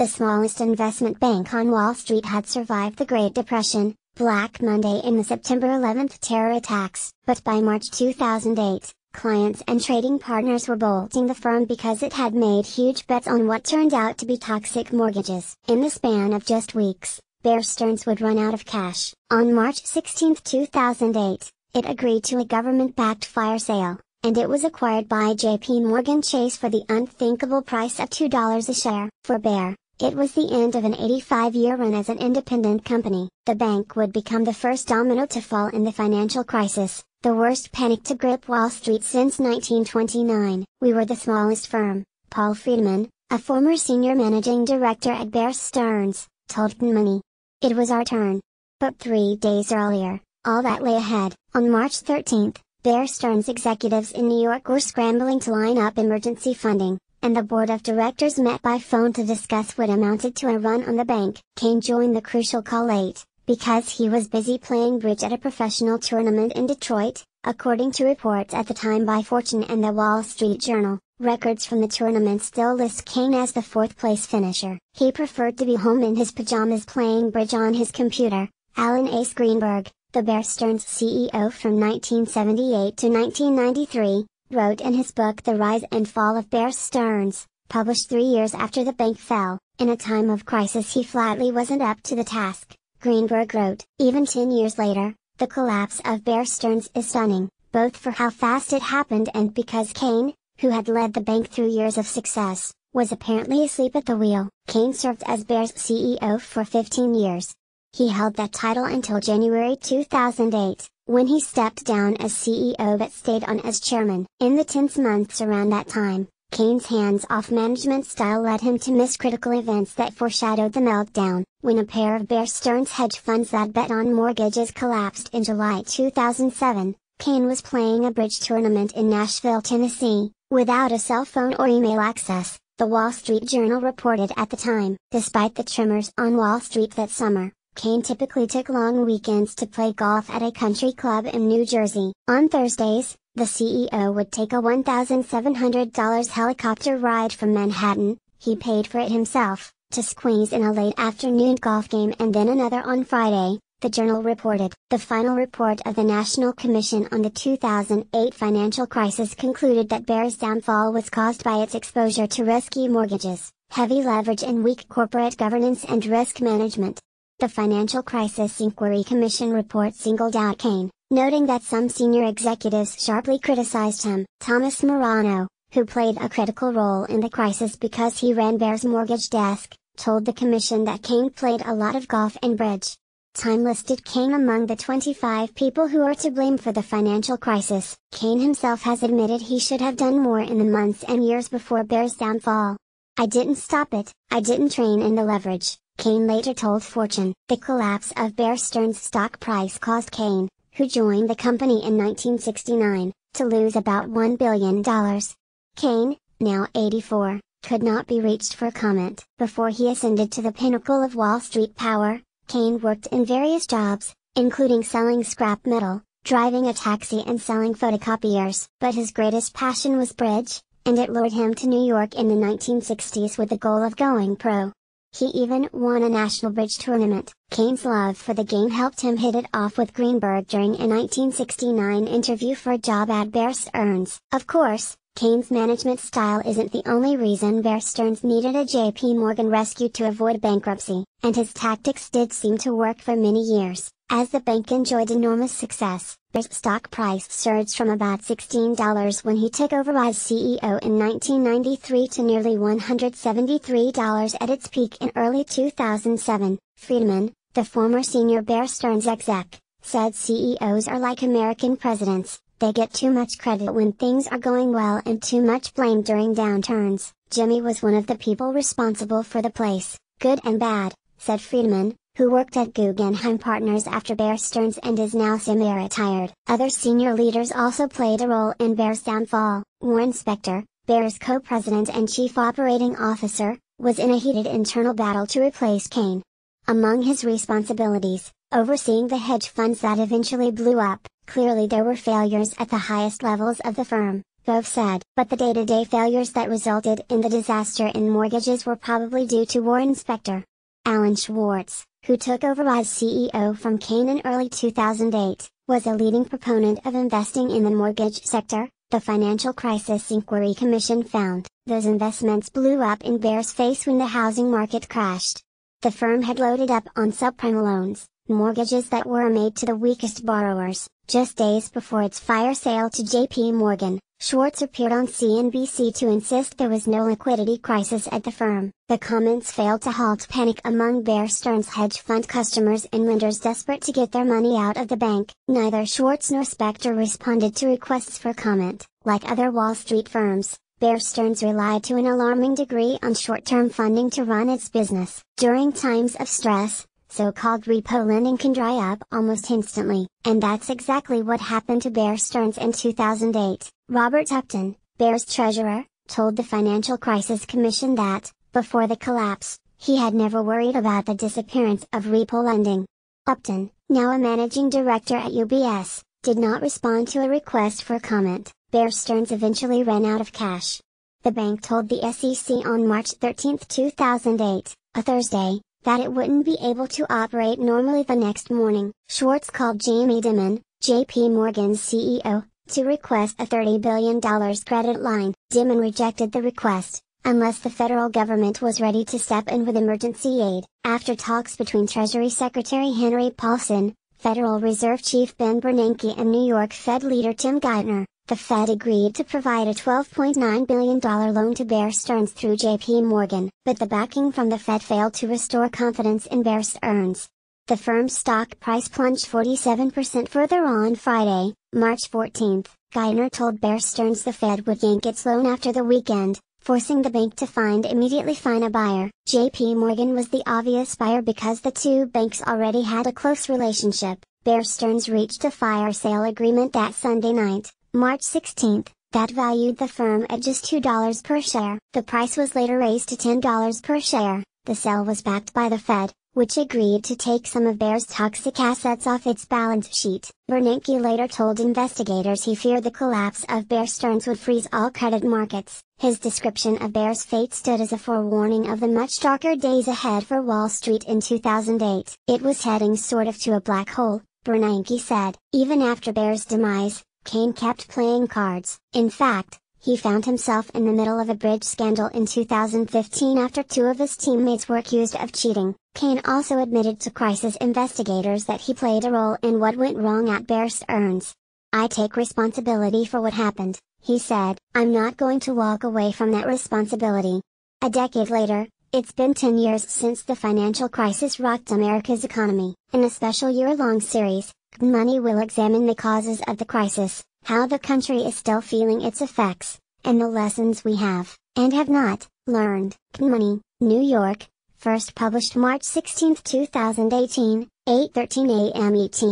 The smallest investment bank on Wall Street had survived the Great Depression, Black Monday and the September 11 terror attacks, but by March 2008, clients and trading partners were bolting the firm because it had made huge bets on what turned out to be toxic mortgages. In the span of just weeks, Bear Stearns would run out of cash. On March 16, 2008, it agreed to a government-backed fire sale, and it was acquired by JP Morgan Chase for the unthinkable price of $2 a share. For Bear, it was the end of an 85-year run as an independent company. The bank would become the first domino to fall in the financial crisis, the worst panic to grip Wall Street since 1929. "We were the smallest firm," Paul Friedman, a former senior managing director at Bear Stearns, told Money. "It was our turn." But 3 days earlier, all that lay ahead. On March 13, Bear Stearns executives in New York were scrambling to line up emergency funding, and the board of directors met by phone to discuss what amounted to a run on the bank. Kane joined the crucial call late, because he was busy playing bridge at a professional tournament in Detroit, according to reports at the time by Fortune and the Wall Street Journal. Records from the tournament still list Kane as the fourth-place finisher. He preferred to be home in his pajamas playing bridge on his computer. Alan Ace Greenberg, the Bear Stearns CEO from 1978 to 1993, wrote in his book The Rise and Fall of Bear Stearns, published 3 years after the bank fell, "In a time of crisis he flatly wasn't up to the task." Greenberg wrote, "Even 10 years later, the collapse of Bear Stearns is stunning, both for how fast it happened and because Kane, who had led the bank through years of success, was apparently asleep at the wheel." Kane served as Bear's CEO for 15 years. He held that title until January 2008, when he stepped down as CEO but stayed on as chairman. In the tense months around that time, Kane's hands-off management style led him to miss critical events that foreshadowed the meltdown. When a pair of Bear Stearns hedge funds that bet on mortgages collapsed in July 2007, Kane was playing a bridge tournament in Nashville, Tennessee, without a cell phone or email access, the Wall Street Journal reported at the time. Despite the tremors on Wall Street that summer, Kane typically took long weekends to play golf at a country club in New Jersey. On Thursdays, the CEO would take a $1,700 helicopter ride from Manhattan, he paid for it himself, to squeeze in a late afternoon golf game and then another on Friday, the Journal reported. The final report of the National Commission on the 2008 financial crisis concluded that Bear's downfall was caused by its exposure to risky mortgages, heavy leverage and weak corporate governance and risk management. The Financial Crisis Inquiry Commission report singled out Kane, noting that some senior executives sharply criticized him. Thomas Morano, who played a critical role in the crisis because he ran Bear's mortgage desk, told the commission that Kane played a lot of golf and bridge. Time listed Kane among the 25 people who are to blame for the financial crisis. Kane himself has admitted he should have done more in the months and years before Bear's downfall. "I didn't stop it, I didn't train in the leverage," Kane later told Fortune. The collapse of Bear Stearns' stock price caused Kane, who joined the company in 1969, to lose about $1 billion. Kane, now 84, could not be reached for comment. Before he ascended to the pinnacle of Wall Street power, Kane worked in various jobs, including selling scrap metal, driving a taxi and selling photocopiers. But his greatest passion was bridge, and it lured him to New York in the 1960s with the goal of going pro. He even won a national bridge tournament. Kane's love for the game helped him hit it off with Greenberg during a 1969 interview for a job at Bear Stearns. Of course, Kane's management style isn't the only reason Bear Stearns needed a JP Morgan rescue to avoid bankruptcy, and his tactics did seem to work for many years. As the bank enjoyed enormous success, Bear's stock price surged from about $16 when he took over as CEO in 1993 to nearly $173 at its peak in early 2007. Friedman, the former senior Bear Stearns exec, said CEOs are like American presidents. They get too much credit when things are going well and too much blame during downturns. Jimmy was one of the people responsible for the place, good and bad, said Friedman, who worked at Guggenheim Partners after Bear Stearns and is now semi-retired. Other senior leaders also played a role in Bear's downfall. Warren Spector, Bear's co-president and chief operating officer, was in a heated internal battle to replace Kane. Among his responsibilities, overseeing the hedge funds that eventually blew up. Clearly there were failures at the highest levels of the firm, Gove said. But the day-to-day failures that resulted in the disaster in mortgages were probably due to war inspector Alan Schwartz, who took over as CEO from Kane in early 2008, was a leading proponent of investing in the mortgage sector. The Financial Crisis Inquiry Commission found those investments blew up in Bear's face when the housing market crashed. The firm had loaded up on subprime loans, mortgages that were made to the weakest borrowers, just days before its fire sale to J.P. Morgan. Schwartz appeared on CNBC to insist there was no liquidity crisis at the firm. The comments failed to halt panic among Bear Stearns hedge fund customers and lenders desperate to get their money out of the bank. Neither Schwartz nor Spector responded to requests for comment. Like other Wall Street firms, Bear Stearns relied to an alarming degree on short-term funding to run its business. During times of stress, so-called repo lending can dry up almost instantly, and that's exactly what happened to Bear Stearns in 2008. Robert Upton, Bear's treasurer, told the Financial Crisis Commission that, before the collapse, he had never worried about the disappearance of repo lending. Upton, now a managing director at UBS, did not respond to a request for comment. Bear Stearns eventually ran out of cash. The bank told the SEC on March 13, 2008, a Thursday, that it wouldn't be able to operate normally the next morning. Schwartz called Jamie Dimon, J.P. Morgan's CEO, to request a $30 billion credit line. Dimon rejected the request, unless the federal government was ready to step in with emergency aid. After talks between Treasury Secretary Henry Paulson, Federal Reserve Chief Ben Bernanke and New York Fed leader Tim Geithner, the Fed agreed to provide a $12.9 billion loan to Bear Stearns through J.P. Morgan, but the backing from the Fed failed to restore confidence in Bear Stearns. The firm's stock price plunged 47% further on Friday, March 14. Geithner told Bear Stearns the Fed would yank its loan after the weekend, forcing the bank to immediately find a buyer. J.P. Morgan was the obvious buyer because the two banks already had a close relationship. Bear Stearns reached a fire sale agreement that Sunday night, March 16, that valued the firm at just $2 per share. The price was later raised to $10 per share. The sale was backed by the Fed, which agreed to take some of Bear's toxic assets off its balance sheet. Bernanke later told investigators he feared the collapse of Bear Stearns would freeze all credit markets. His description of Bear's fate stood as a forewarning of the much darker days ahead for Wall Street in 2008. It was heading sort of to a black hole, Bernanke said. Even after Bear's demise, Kane kept playing cards. In fact, he found himself in the middle of a bridge scandal in 2015 after two of his teammates were accused of cheating. Kane also admitted to crisis investigators that he played a role in what went wrong at Bear Stearns. "I take responsibility for what happened," he said. "I'm not going to walk away from that responsibility." A decade later, it's been 10 years since the financial crisis rocked America's economy. In a special year-long series, Money will examine the causes of the crisis, how the country is still feeling its effects, and the lessons we have, and have not, learned. Money, New York, first published March 16, 2018, 8:13 a.m. ET.